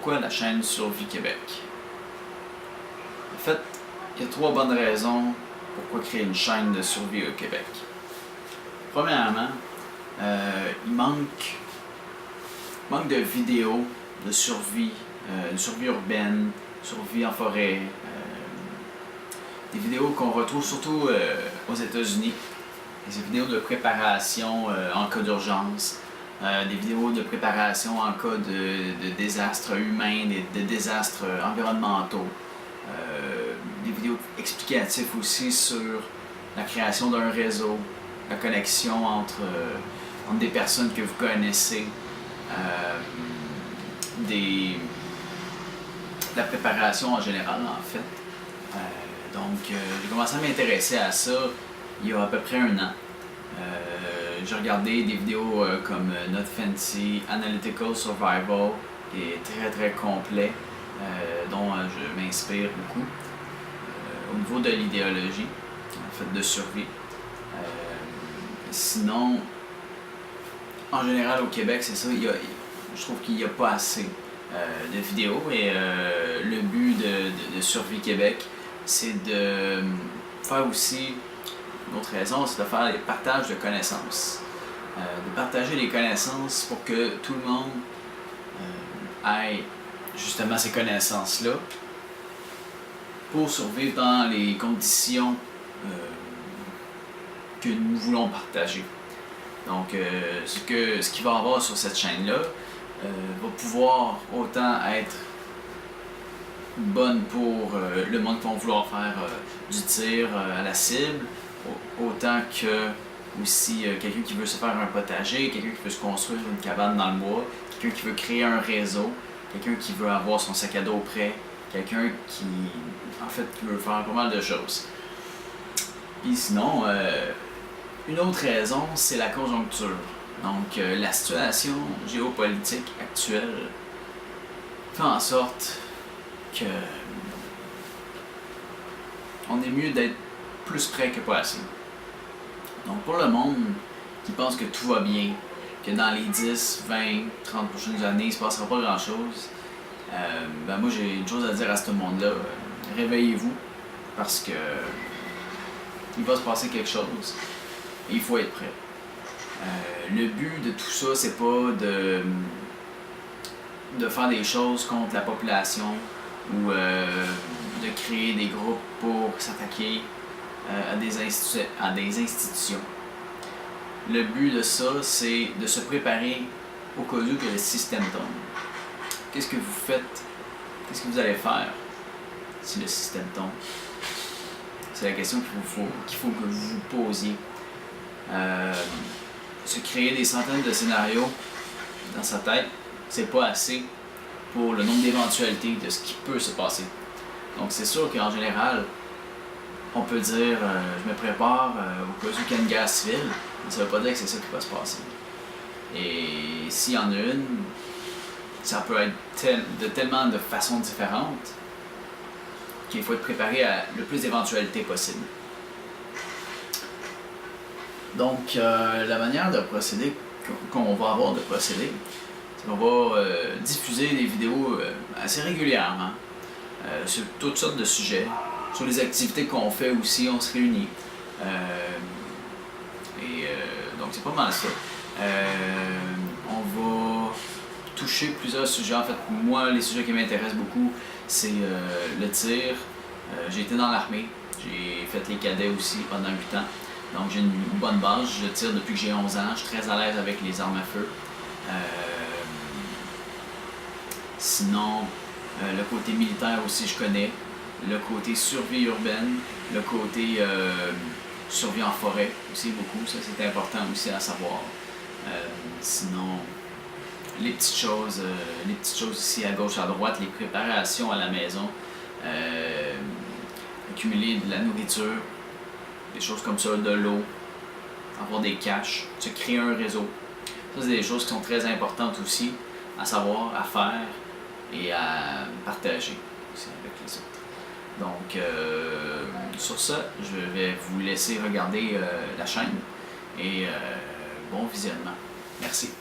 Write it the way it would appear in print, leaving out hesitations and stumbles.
pourquoi la chaîne Survie Québec? En fait, il y a 3 bonnes raisons pourquoi créer une chaîne de survie au Québec. Premièrement, il manque de vidéos de survie urbaine, survie en forêt, des vidéos qu'on retrouve surtout aux États-Unis, des vidéos de préparation en cas d'urgence, des vidéos de préparation en cas de désastres humains, de désastres environnementaux, des vidéos explicatives aussi sur la création d'un réseau, la connexion entre des personnes que vous connaissez, la préparation en général en fait. Donc j'ai commencé à m'intéresser à ça il y a à peu près 1 an. J'ai regardé des vidéos comme Not Fancy, Analytical Survival, qui est très très complet, dont je m'inspire beaucoup au niveau de l'idéologie, en fait de survie. Sinon, en général au Québec, c'est ça, je trouve qu'il n'y a pas assez de vidéos et le but de Survie Québec, c'est de faire aussi, une autre raison, c'est de faire des partages de connaissances. De partager les connaissances pour que tout le monde ait justement ces connaissances-là pour survivre dans les conditions que nous voulons partager. Donc, ce qu'il va y avoir sur cette chaîne-là va pouvoir autant être bonne pour le monde qui va vouloir faire du tir à la cible, autant que aussi quelqu'un qui veut se faire un potager, quelqu'un qui veut se construire une cabane dans le bois, quelqu'un qui veut créer un réseau, quelqu'un qui veut avoir son sac à dos prêt, quelqu'un qui, en fait, qui veut faire pas mal de choses. Puis sinon, une autre raison, c'est la conjoncture. Donc, la situation géopolitique actuelle fait en sorte que on est mieux d'être plus près que pas assez. Donc, pour le monde qui pense que tout va bien, que dans les 10, 20, 30 prochaines années, il ne se passera pas grand-chose, moi, j'ai une chose à dire à ce monde-là. Réveillez-vous, parce que il va se passer quelque chose et il faut être prêt. Le but de tout ça, c'est pas de faire des choses contre la population ou de créer des groupes pour s'attaquer à des institutions. Le but de ça, c'est de se préparer au cas où que le système tombe. Qu'est-ce que vous faites? Qu'est-ce que vous allez faire si le système tombe? C'est la question qu'il faut que vous vous posiez. Se créer des centaines de scénarios dans sa tête, c'est pas assez pour le nombre d'éventualités de ce qui peut se passer. Donc c'est sûr qu'en général, on peut dire je me prépare au cas où il y a une guerre civile, mais ça veut pas dire que c'est ça qui va se passer. Et s'il y en a une, ça peut être de tellement de façons différentes qu'il faut être préparé à le plus d'éventualités possible. Donc, la manière de procéder qu'on va avoir de procéder, c'est qu'on va diffuser des vidéos assez régulièrement sur toutes sortes de sujets, sur les activités qu'on fait aussi, on se réunit. Donc, c'est pas mal ça. On va toucher plusieurs sujets. En fait, moi, les sujets qui m'intéressent beaucoup, c'est le tir. J'ai été dans l'armée, j'ai fait les cadets aussi pendant 8 ans. Donc j'ai une bonne base, je tire depuis que j'ai 11 ans, je suis très à l'aise avec les armes à feu. Sinon, le côté militaire aussi je connais, le côté survie urbaine, le côté survie en forêt aussi beaucoup, ça c'est important aussi à savoir. Sinon, les petites choses ici à gauche, à droite, les préparations à la maison, accumuler de la nourriture, des choses comme ça, de l'eau, avoir des caches, se créer un réseau. Ça, c'est des choses qui sont très importantes aussi à savoir, à faire et à partager aussi avec les autres. Donc, sur ça, je vais vous laisser regarder la chaîne et bon visionnement. Merci.